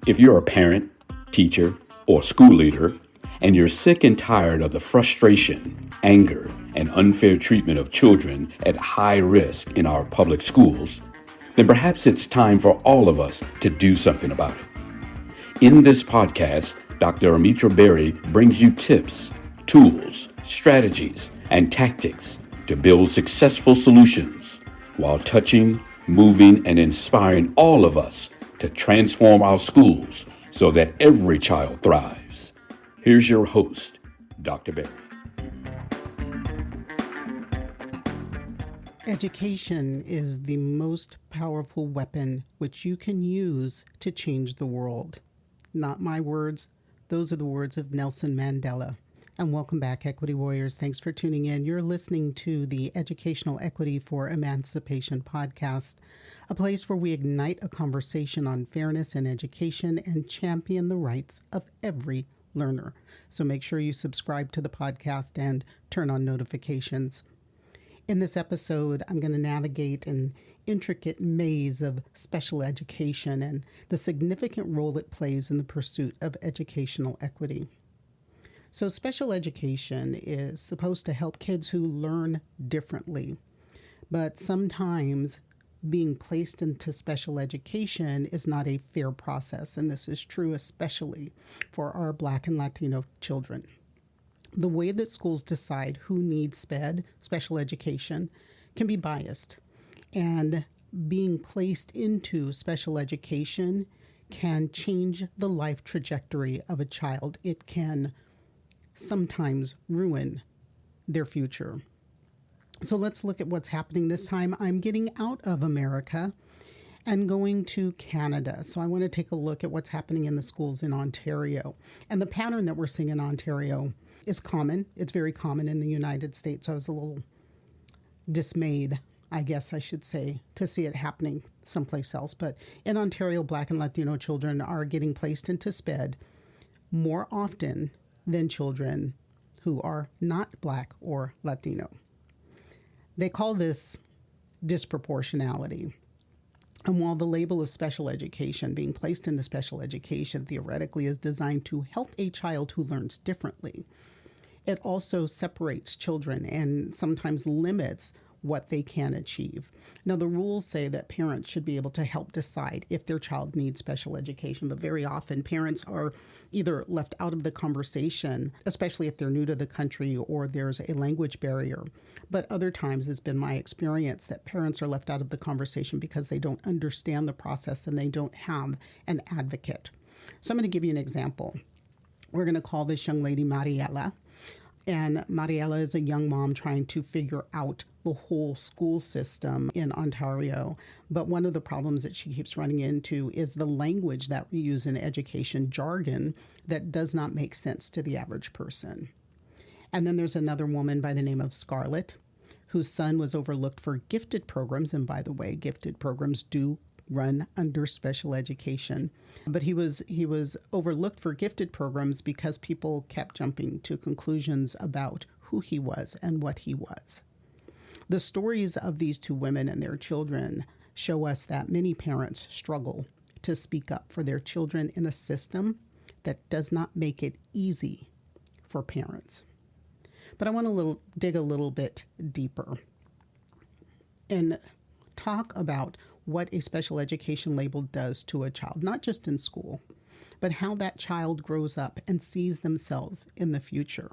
If you're a parent, teacher, or school leader, and you're sick and tired of the frustration, anger, and unfair treatment of children at high risk in our public schools, then perhaps it's time for all of us to do something about it. In this podcast, Dr. Amitra Berry brings you tips, tools, strategies, and tactics to build successful solutions while touching, moving, and inspiring all of us to transform our schools so that every child thrives. Here's your host, Dr. Berry. Education is the most powerful weapon which you can use to change the world. Not my words, those are the words of Nelson Mandela. And welcome back, Equity Warriors. Thanks for tuning in. You're listening to the Educational Equity for Emancipation podcast, a place where we ignite a conversation on fairness in education and champion the rights of every learner. So make sure you subscribe to the podcast and turn on notifications. In this episode, I'm going to navigate an intricate maze of special education and the significant role it plays in the pursuit of educational equity. So special education is supposed to help kids who learn differently, but sometimes being placed into special education is not a fair process, and this is true especially for our Black and Latino children. The way that schools decide who needs special education, can be biased, and being placed into special education can change the life trajectory of a child. It can sometimes ruin their future. So let's look at what's happening this time. I'm getting out of America and going to Canada. So I want to take a look at what's happening in the schools in Ontario. And the pattern that we're seeing in Ontario is common. It's very common in the United States. So I was a little dismayed, I guess I should say, to see it happening someplace else. But in Ontario, Black and Latino children are getting placed into SPED more often than children who are not Black or Latino. They call this disproportionality. And while the label of special education, being placed into special education theoretically, is designed to help a child who learns differently, it also separates children and sometimes limits what they can achieve. Now, the rules say that parents should be able to help decide if their child needs special education, but very often parents are either left out of the conversation, especially if they're new to the country or there's a language barrier. But other times it's been my experience that parents are left out of the conversation because they don't understand the process and they don't have an advocate. So I'm going to give you an example. We're going to call this young lady Mariela. And Mariela is a young mom trying to figure out the whole school system in Ontario. But one of the problems that she keeps running into is the language that we use in education, jargon, that does not make sense to the average person. And then there's another woman by the name of Scarlett, whose son was overlooked for gifted programs. And by the way, gifted programs do run under special education. But he was overlooked for gifted programs because people kept jumping to conclusions about who he was and what he was. The stories of these two women and their children show us that many parents struggle to speak up for their children in a system that does not make it easy for parents. But I want to dig a little bit deeper and talk about what a special education label does to a child, not just in school, but how that child grows up and sees themselves in the future.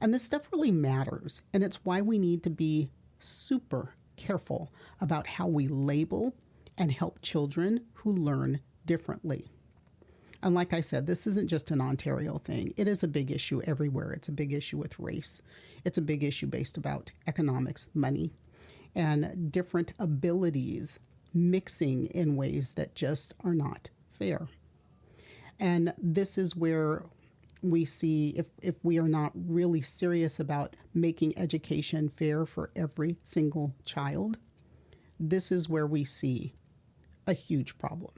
And this stuff really matters, and it's why we need to be super careful about how we label and help children who learn differently. And like I said, this isn't just an Ontario thing. It is a big issue everywhere. It's a big issue with race. It's a big issue based about economics, money, and different abilities mixing in ways that just are not fair. And this is where we see if we are not really serious about making education fair for every single child, this is where we see a huge problem.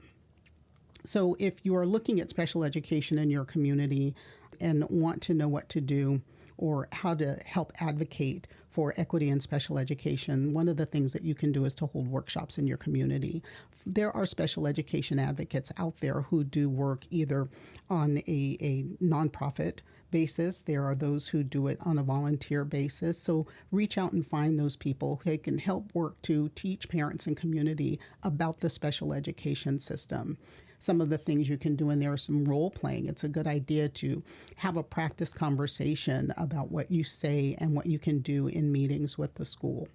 So if you are looking at special education in your community and want to know what to do, or how to help advocate for equity in special education, one of the things that you can do is to hold workshops in your community. There are special education advocates out there who do work either on a nonprofit basis. There are those who do it on a volunteer basis. So reach out and find those people who can help work to teach parents and community about the special education system. Some of the things you can do in there are some role playing. It's a good idea to have a practice conversation about what you say and what you can do in meetings with the school.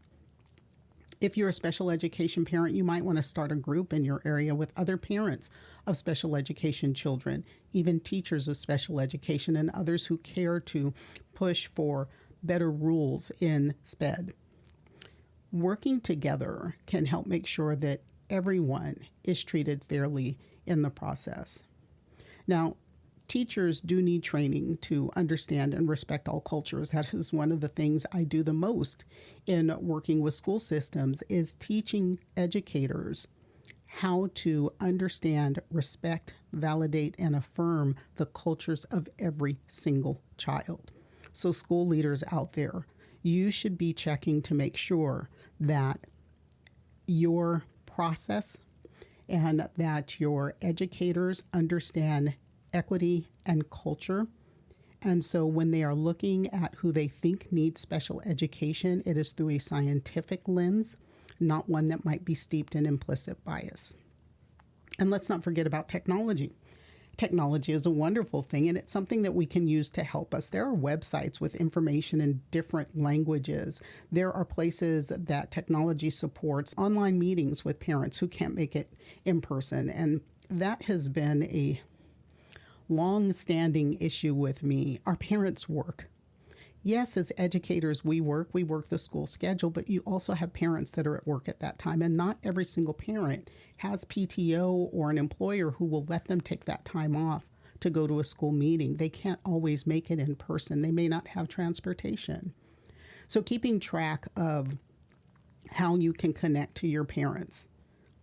If you're a special education parent, you might want to start a group in your area with other parents of special education children, even teachers of special education and others who care to push for better rules in SPED. Working together can help make sure that everyone is treated fairly in the process. Now, teachers do need training to understand and respect all cultures. That is one of the things I do the most in working with school systems, is teaching educators how to understand, respect, validate, and affirm the cultures of every single child. So school leaders out there, you should be checking to make sure that your process and that your educators understand equity and culture. And so when they are looking at who they think needs special education, it is through a scientific lens, not one that might be steeped in implicit bias. And let's not forget about technology. Technology is a wonderful thing, and it's something that we can use to help us. There are websites with information in different languages. There are places that technology supports online meetings with parents who can't make it in person. And that has been a long-standing issue with me. Our parents work. Yes, as educators, we work the school schedule, but you also have parents that are at work at that time, and not every single parent has PTO or an employer who will let them take that time off to go to a school meeting. They can't always make it in person. They may not have transportation. So keeping track of how you can connect to your parents,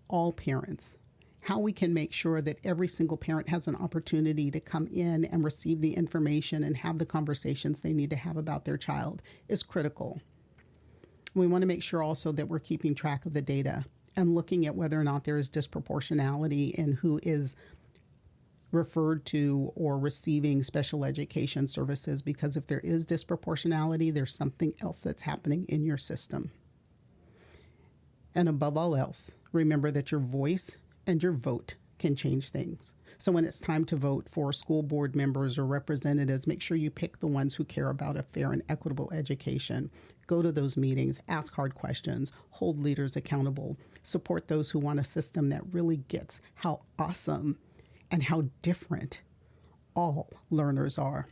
all parents, how we can make sure that every single parent has an opportunity to come in and receive the information and have the conversations they need to have about their child is critical. We want to make sure also that we're keeping track of the data and looking at whether or not there is disproportionality in who is referred to or receiving special education services, because if there is disproportionality, there's something else that's happening in your system. And above all else, remember that your voice and your vote can change things. So when it's time to vote for school board members or representatives, make sure you pick the ones who care about a fair and equitable education. Go to those meetings, ask hard questions, hold leaders accountable, support those who want a system that really gets how awesome and how different all learners are.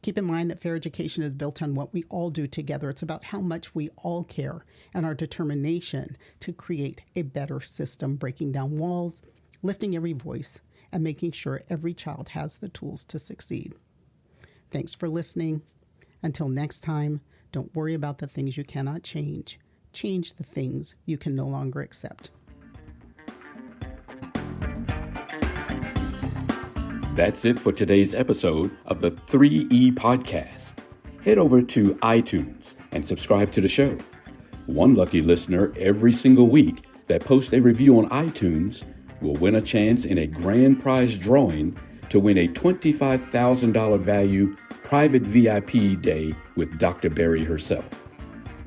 Keep in mind that fair education is built on what we all do together. It's about how much we all care and our determination to create a better system, breaking down walls, lifting every voice, and making sure every child has the tools to succeed. Thanks for listening. Until next time, don't worry about the things you cannot change. Change the things you can no longer accept. That's it for today's episode of the 3E Podcast. Head over to iTunes and subscribe to the show. One lucky listener every single week that posts a review on iTunes will win a chance in a grand prize drawing to win a $25,000 value private VIP day with Dr. Berry herself.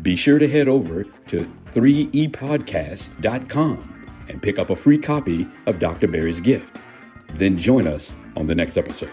Be sure to head over to 3epodcast.com and pick up a free copy of Dr. Berry's gift. Then join us on the next episode.